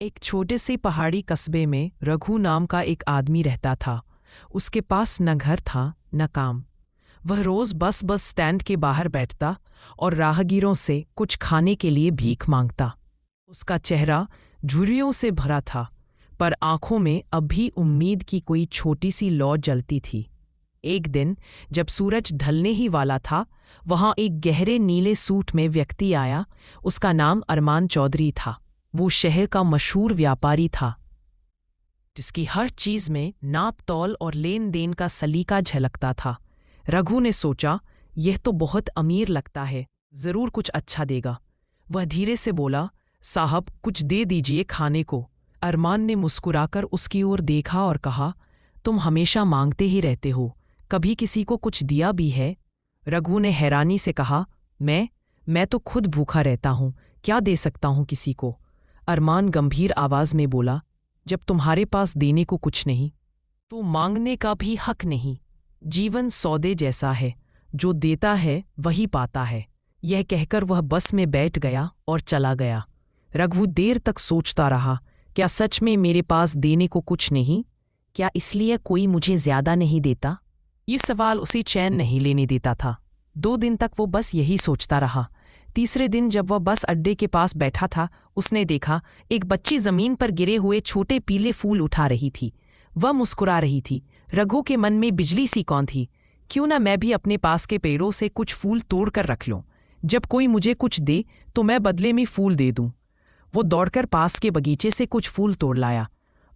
एक छोटे से पहाड़ी कस्बे में रघु नाम का एक आदमी रहता था। उसके पास न घर था न काम। वह रोज बस स्टैंड के बाहर बैठता और राहगीरों से कुछ खाने के लिए भीख मांगता। उसका चेहरा झुर्रियों से भरा था, पर आंखों में अब भी उम्मीद की कोई छोटी सी लौ जलती थी। एक दिन जब सूरज ढलने ही वाला था, वहां एक गहरे नीले सूट में व्यक्ति आया। उसका नाम अरमान चौधरी था। वो शहर का मशहूर व्यापारी था, जिसकी हर चीज में नाप तौल और लेन देन का सलीका झलकता था। रघु ने सोचा, यह तो बहुत अमीर लगता है, जरूर कुछ अच्छा देगा। वह धीरे से बोला, साहब कुछ दे दीजिए खाने को। अरमान ने मुस्कुराकर उसकी ओर देखा और कहा, तुम हमेशा मांगते ही रहते हो, कभी किसी को कुछ दिया भी है? रघु ने हैरानी से कहा, मैं तो खुद भूखा रहता हूं, क्या दे सकता हूं किसी को? अरमान गंभीर आवाज में बोला, जब तुम्हारे पास देने को कुछ नहीं तो मांगने का भी हक नहीं। जीवन सौदे जैसा है, जो देता है वही पाता है। यह कहकर वह बस में बैठ गया और चला गया। रघु देर तक सोचता रहा, क्या सच में मेरे पास देने को कुछ नहीं? क्या इसलिए कोई मुझे ज्यादा नहीं देता? ये सवाल उसे चैन नहीं लेने देता था। 2 दिन तक वो बस यही सोचता रहा। तीसरे दिन जब वह बस अड्डे के पास बैठा था, उसने देखा एक बच्ची जमीन पर गिरे हुए छोटे पीले फूल उठा रही थी। वह मुस्कुरा रही थी। रघु के मन में बिजली सी कौन थी, क्यों ना मैं भी अपने पास के पेड़ों से कुछ फूल तोड़ कर रख लूं। जब कोई मुझे कुछ दे तो मैं बदले में फूल दे दूं। वो दौड़कर पास के बगीचे से कुछ फूल तोड़ लाया।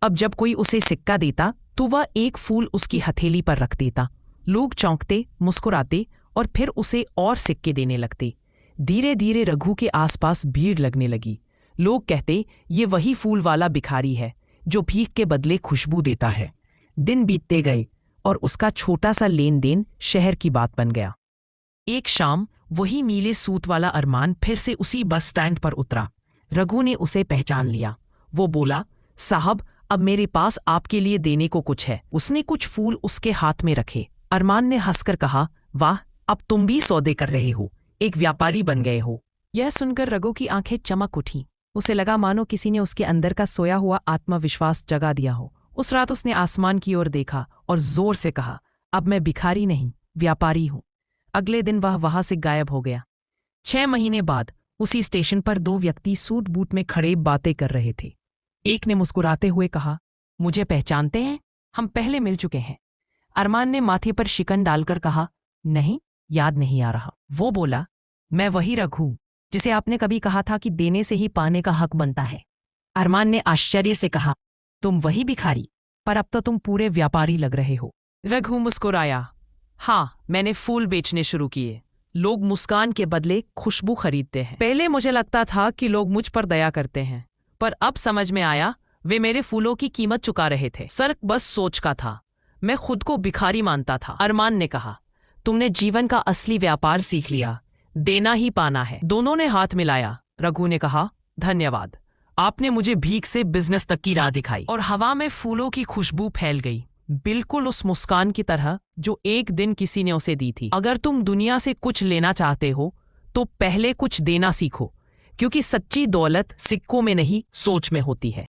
अब जब कोई उसे सिक्का देता तो वह एक फूल उसकी हथेली पर रख देता। लोग चौंकते, मुस्कुराते और फिर उसे और सिक्के देने लगते। धीरे धीरे रघु के आसपास भीड़ लगने लगी। लोग कहते, ये वही फूल वाला भिखारी है जो भीख के बदले खुशबू देता है। दिन बीतते गए और उसका छोटा सा लेन देन शहर की बात बन गया। एक शाम वही नीले सूट वाला अरमान फिर से उसी बस स्टैंड पर उतरा। रघु ने उसे पहचान लिया। वो बोला, साहब अब मेरे पास आपके लिए देने को कुछ है। उसने कुछ फूल उसके हाथ में रखे। अरमान ने हंसकर कहा, वाह, अब तुम भी सौदे कर रहे हो, एक व्यापारी बन गए हो। यह सुनकर रघु की आंखें चमक उठी। उसे लगा मानो किसी ने उसके अंदर का सोया हुआ आत्मविश्वास जगा दिया हो। उस रात उसने आसमान की ओर देखा और जोर से कहा, अब मैं भिखारी नहीं, व्यापारी हूं। अगले दिन वह वहां से गायब हो गया। 6 महीने बाद उसी स्टेशन पर 2 व्यक्ति सूट बूट में खड़े बातें कर रहे थे। एक ने मुस्कुराते हुए कहा, मुझे पहचानते हैं? हम पहले मिल चुके हैं। अरमान ने माथे पर शिकन डालकर कहा, नहीं, याद नहीं आ रहा। वो बोला, मैं वही रघु जिसे आपने कभी कहा था कि देने से ही पाने का हक बनता है। अरमान ने आश्चर्य से कहा, तुम वही भिखारी? पर अब तो तुम पूरे व्यापारी लग रहे हो। रघु मुस्कुराया, हाँ, मैंने फूल बेचने शुरू किए। लोग मुस्कान के बदले खुशबू खरीदते हैं। पहले मुझे लगता था कि लोग मुझ पर दया करते हैं, पर अब समझ में आया वे मेरे फूलों की कीमत चुका रहे थे। फर्क बस सोच का था। मैं खुद को भिखारी मानता था। अरमान ने कहा, तुमने जीवन का असली व्यापार सीख लिया, देना ही पाना है। दोनों ने हाथ मिलाया। रघु ने कहा, धन्यवाद, आपने मुझे भीख से बिजनेस तक की राह दिखाई। और हवा में फूलों की खुशबू फैल गई, बिल्कुल उस मुस्कान की तरह जो एक दिन किसी ने उसे दी थी। अगर तुम दुनिया से कुछ लेना चाहते हो तो पहले कुछ देना सीखो, क्योंकि सच्ची दौलत सिक्कों में नहीं, सोच में होती है।